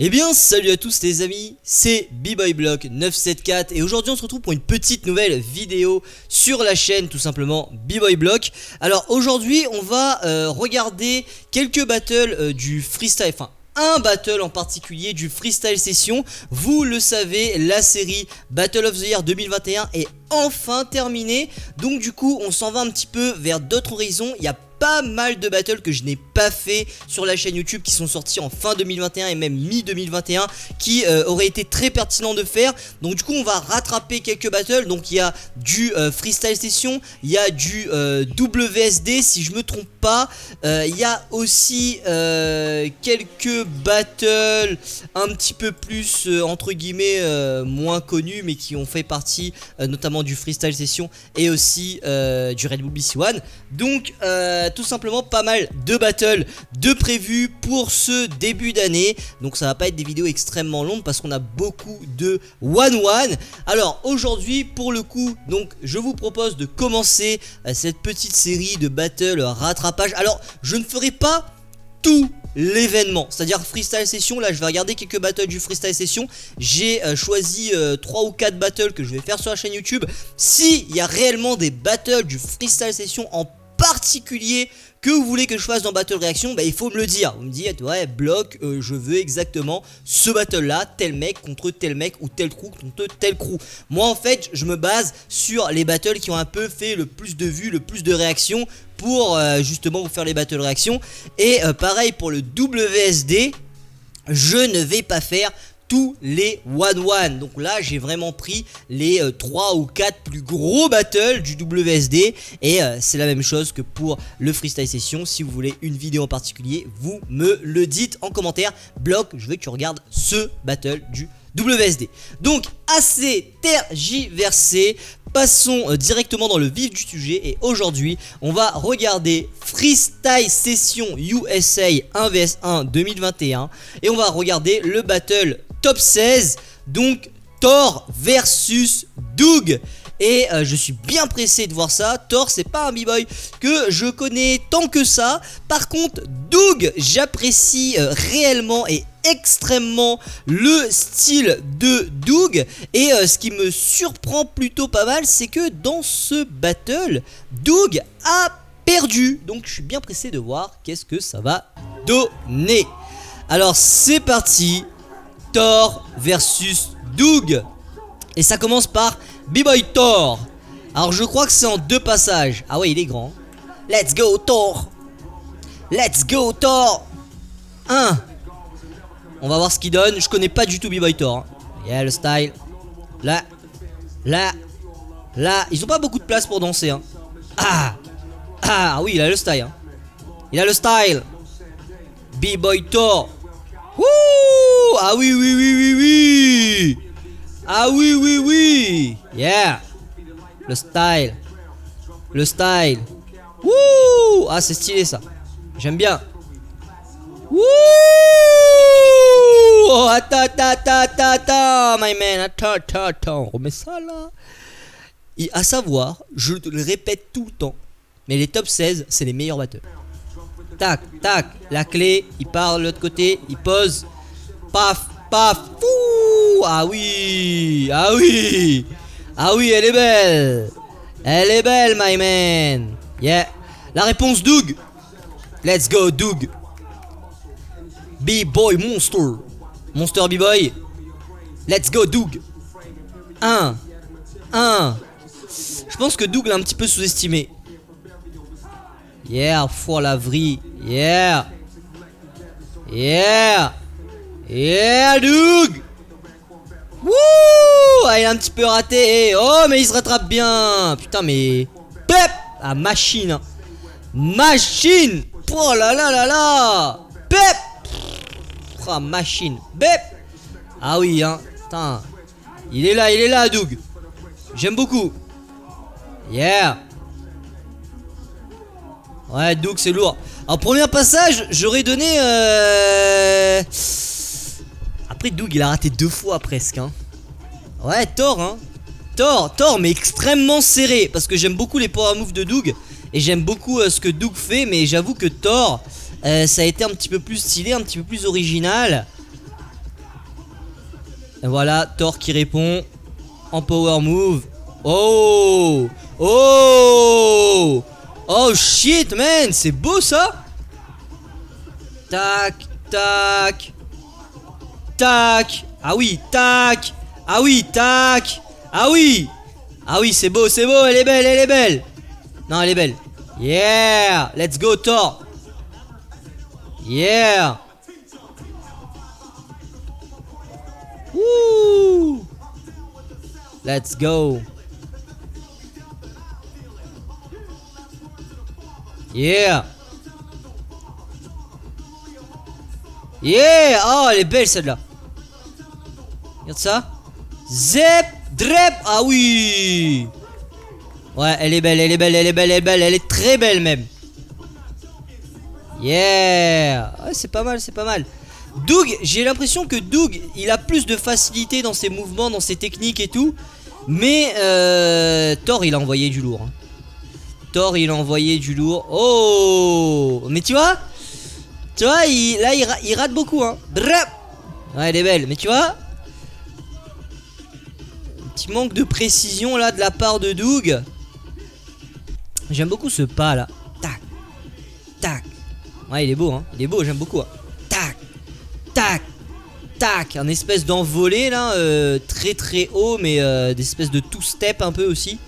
Eh bien salut à tous les amis, c'est B-Boy-Block 974 et aujourd'hui on se retrouve pour une petite nouvelle vidéo sur la chaîne tout simplement B-Boy-Block. Alors aujourd'hui on va regarder quelques battles du freestyle, enfin un battle en particulier du freestyle session. Vous le savez, la série Battle of the Year 2021 est enfin terminée. Donc du coup on s'en va un petit peu vers d'autres horizons. Il y a pas mal de battles que je n'ai pas fait sur la chaîne YouTube qui sont sortis en fin 2021 et même mi-2021 qui auraient été très pertinents de faire. Donc du coup on va rattraper quelques battles. Donc il y a du freestyle session, il y a du WSD si je me trompe pas, il y a aussi quelques battles un petit peu plus entre guillemets moins connus mais qui ont fait partie notamment du freestyle session et aussi du Red Bull BC One. Donc tout simplement pas mal de battles de prévus pour ce début d'année. Donc ça va pas être des vidéos extrêmement longues parce qu'on a beaucoup de 1-1. Alors aujourd'hui pour le coup, donc je vous propose de commencer cette petite série de battles rattrapage. Alors je ne ferai pas tout l'événement, c'est-à-dire freestyle session. Là je vais regarder quelques battles du freestyle session. J'ai choisi 3 ou 4 battles que je vais faire sur la chaîne YouTube. Si il y a réellement des battles du freestyle session en particulier que vous voulez que je fasse dans Battle Réaction, bah il faut me le dire. Vous me dites ouais Block, je veux exactement ce battle là, tel mec contre tel mec ou tel crew contre tel crew. Moi en fait je me base sur les battles qui ont un peu fait le plus de vues, le plus de réactions pour justement vous faire les battle réactions. Et pareil pour le WSD, je ne vais pas faire tous les 1-1. Donc là j'ai vraiment pris les 3 ou 4 plus gros battles du WSD. Et c'est la même chose que pour le freestyle session. Si vous voulez une vidéo en particulier, vous me le dites en commentaire. Block, je veux que tu regardes ce battle du WSD. Donc assez tergiversé, passons directement dans le vif du sujet. Et aujourd'hui on va regarder Freestyle Session USA 1vs1 2021. Et on va regarder le battle top 16, donc Thor versus Doug. Et je suis bien pressé de voir ça. Thor c'est pas un b-boy que je connais tant que ça. Par contre Doug, j'apprécie réellement et extrêmement le style de Doug. Et ce qui me surprend plutôt pas mal, c'est que dans ce battle Doug a perdu. Donc je suis bien pressé de voir qu'est-ce que ça va donner. Alors c'est parti, Thor versus Doug. Et ça commence par B-Boy Thor. Alors je crois que c'est en 2 passages. Ah ouais il est grand. Let's go Thor. Let's go Thor. 1. On va voir ce qu'il donne. Je connais pas du tout B-Boy Thor, hein. Yeah le style. Là. Ils ont pas beaucoup de place pour danser, hein. Ah oui il a le style, hein. Il a le style. B-Boy Thor. Wouh. Ah oui. Ah oui. Yeah. Le style. Wouh. Ah c'est stylé ça. J'aime bien. Wouh. Oh, attends, my man. Attends. Remets ça là. Et à savoir, je te le répète tout le temps, mais les top 16 c'est les meilleurs battles. Tac, la clé, il part de l'autre côté, il pose. Paf, fou. Ah oui, elle est belle. My man. Yeah. La réponse Doug. Let's go Doug. B-Boy Monster B-Boy. Let's go Doug. 1. Je pense que Doug l'a un petit peu sous-estimé. Yeah, foi la vrille. Yeah, Doug. Wouh. Ah, il a un petit peu raté. Oh, mais il se rattrape bien. Putain, mais pep. Ah, machine. Oh là. Pep. Oh, machine. Bep. Ah oui, hein. Putain. Il est là, Doug. J'aime beaucoup. Yeah. Ouais, Doug c'est lourd. En premier passage, j'aurais donné Après Doug il a raté 2 fois presque, hein. Ouais, Thor, hein. Thor mais extrêmement serré. Parce que j'aime beaucoup les power moves de Doug. Et j'aime beaucoup ce que Doug fait. Mais j'avoue que Thor ça a été un petit peu plus stylé, un petit peu plus original. Et voilà, Thor qui répond en power move. Oh! Oh! Oh shit, man! C'est beau ça! Tac, tac. Tac. Ah oui, tac. Ah oui, tac. Ah oui. Ah oui, c'est beau, elle est belle, elle est belle. Non, elle est belle. Yeah! Let's go, Thor! Yeah! Woo! Let's go! Yeah! Yeah! Oh, elle est belle celle-là! Regarde ça! Zep! Drep! Ah oui! Ouais, elle est belle, elle est belle, elle est belle, elle est belle, elle est très belle même! Yeah! Ouais, c'est pas mal, c'est pas mal. Doug, j'ai l'impression que Doug, il a plus de facilité dans ses mouvements, dans ses techniques et tout. Mais Thor, il a envoyé du lourd. Hein. Thor, il a envoyé du lourd. Oh! Mais tu vois, là, il rate beaucoup. Hein. Ouais, elle est belle. Mais tu vois, un petit manque de précision là de la part de Doug. J'aime beaucoup ce pas là. Tac, tac. Ouais, il est beau, hein. Il est beau, j'aime beaucoup. Hein. Tac, tac, tac. Un espèce d'envolée là, très très haut, mais des espèces de two-step un peu aussi.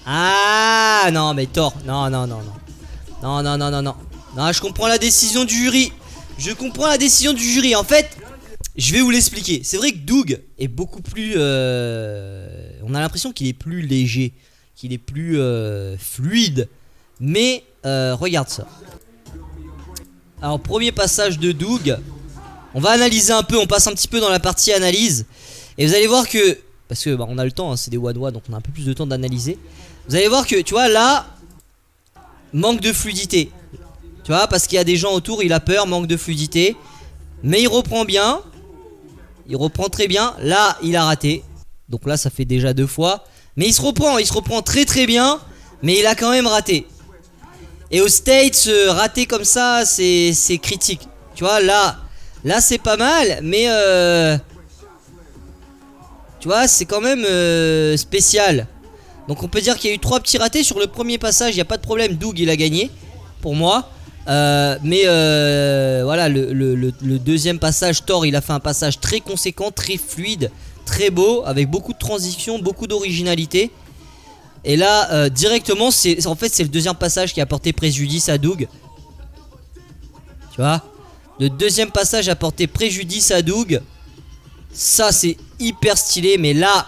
Ah non, mais Thor, non, non, non, non. Non, non, non, non, non. Non, je comprends la décision du jury. Je comprends la décision du jury. En fait, je vais vous l'expliquer. C'est vrai que Doug est beaucoup plus... on a l'impression qu'il est plus léger, qu'il est plus fluide. Mais regarde ça. Alors, premier passage de Doug. On va analyser un peu, on passe un petit peu dans la partie analyse. Et vous allez voir que... Parce que bah, on a le temps, hein, c'est des one-one, donc on a un peu plus de temps d'analyser. Vous allez voir que, tu vois, là... Manque de fluidité. Tu vois, parce qu'il y a des gens autour, il a peur, manque de fluidité. Mais il reprend bien. Il reprend très bien. Là, il a raté. Donc là, ça fait déjà 2 fois. Mais il se reprend très très bien. Mais il a quand même raté. Et au States, rater comme ça, c'est critique. Tu vois, là c'est pas mal. Mais tu vois, c'est quand même spécial. Donc on peut dire qu'il y a eu 3 petits ratés sur le premier passage. Il n'y a pas de problème, Doug il a gagné. Pour moi. Mais voilà, le deuxième passage, Thor il a fait un passage très conséquent, très fluide, très beau, avec beaucoup de transition, beaucoup d'originalité. Et là directement en fait c'est le deuxième passage qui a porté préjudice à Doug. Tu vois, le deuxième passage a porté préjudice à Doug. Ça c'est hyper stylé. Mais là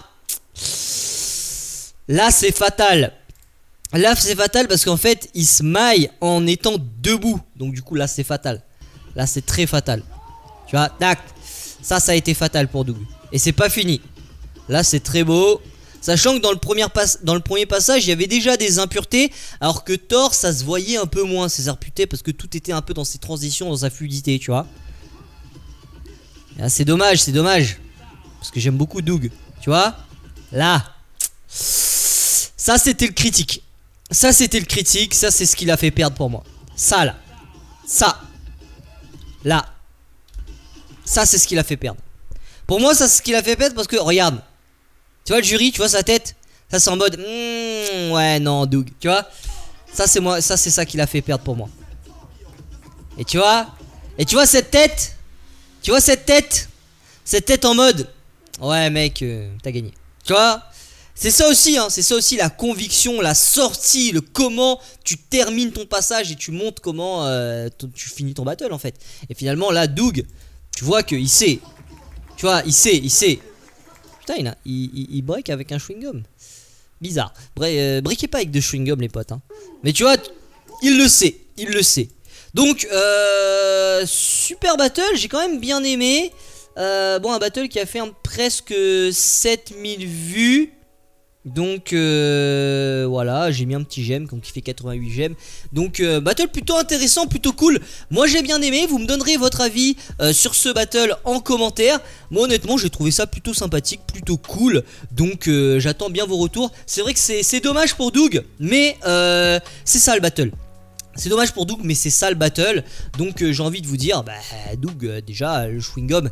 c'est fatal. Là c'est fatal parce qu'en fait il se maille en étant debout. Donc du coup là c'est fatal. Là c'est très fatal. Tu vois, tac. Ça a été fatal pour Doug. Et c'est pas fini. Là c'est très beau. Sachant que dans le premier passage il y avait déjà des impuretés. Alors que Thor ça se voyait un peu moins ces impuretés. Parce que tout était un peu dans ses transitions, dans sa fluidité, tu vois. C'est dommage, c'est dommage. Parce que j'aime beaucoup Doug. Tu vois. Là ça c'était le critique. Ça c'était le critique. Ça c'est ce qui l'a fait perdre pour moi. Ça là. Ça. Là. Ça c'est ce qui l'a fait perdre. Pour moi ça c'est ce qui l'a fait perdre parce que regarde. Tu vois le jury, tu vois sa tête. Ça c'est en mode ouais non Doug. Tu vois. Ça c'est moi. Ça c'est ça qui l'a fait perdre pour moi. Et tu vois. Et tu vois cette tête. Tu vois cette tête. Cette tête en mode ouais mec t'as gagné. Tu vois. C'est ça aussi, hein, c'est ça aussi la conviction, la sortie, le comment tu termines ton passage et tu montres comment tu finis ton battle en fait. Et finalement là Doug, tu vois qu'il sait. Tu vois, il sait. Putain, il break avec un chewing-gum. Bizarre. Breakez pas avec de chewing-gum les potes. Hein. Mais tu vois, il le sait. Donc, super battle, j'ai quand même bien aimé. Bon, un battle qui a fait presque 7000 vues. Donc voilà, j'ai mis un petit j'aime qui fait 88 j'aime. Donc battle plutôt intéressant, plutôt cool. Moi j'ai bien aimé, vous me donnerez votre avis sur ce battle en commentaire. Moi honnêtement j'ai trouvé ça plutôt sympathique, plutôt cool. Donc j'attends bien vos retours. C'est vrai que c'est dommage pour Doug, mais c'est ça le battle. C'est dommage pour Doug, mais c'est ça le battle. Donc j'ai envie de vous dire, bah Doug déjà le chewing-gum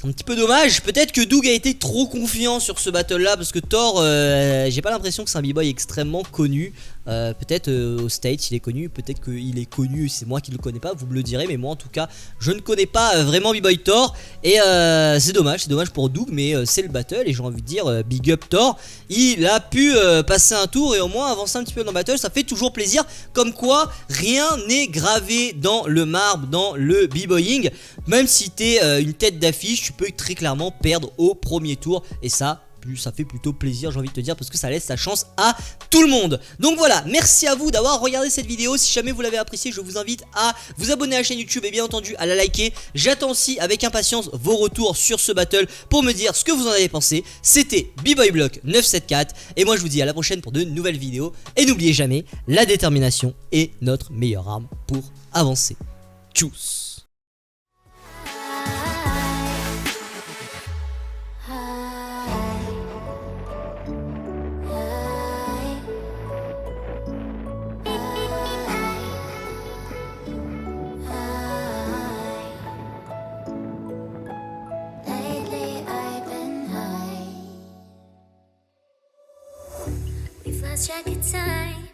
C'est un petit peu dommage. Peut-être que Doug a été trop confiant sur ce battle là, parce que Thor, j'ai pas l'impression que c'est un b-boy extrêmement connu. Peut-être au States il est connu, peut-être qu'il est connu, c'est moi qui le connais pas, vous me le direz, mais moi en tout cas je ne connais pas vraiment B-Boy Thor. Et c'est dommage pour Doug, mais c'est le battle et j'ai envie de dire big up Thor. Il a pu passer un tour et au moins avancer un petit peu dans le battle, ça fait toujours plaisir. Comme quoi rien n'est gravé dans le marbre, dans le b-boying. Même si t'es une tête d'affiche, tu peux très clairement perdre au premier tour, et ça fait plutôt plaisir, j'ai envie de te dire, parce que ça laisse sa chance à tout le monde. Donc voilà, merci à vous d'avoir regardé cette vidéo. Si jamais vous l'avez appréciée, je vous invite à vous abonner à la chaîne YouTube et bien entendu à la liker. J'attends aussi avec impatience vos retours sur ce battle pour me dire ce que vous en avez pensé. C'était B-Boy Block 974 et moi je vous dis à la prochaine pour de nouvelles vidéos. Et n'oubliez jamais, la détermination est notre meilleure arme pour avancer. Tchuss. We've lost track of time.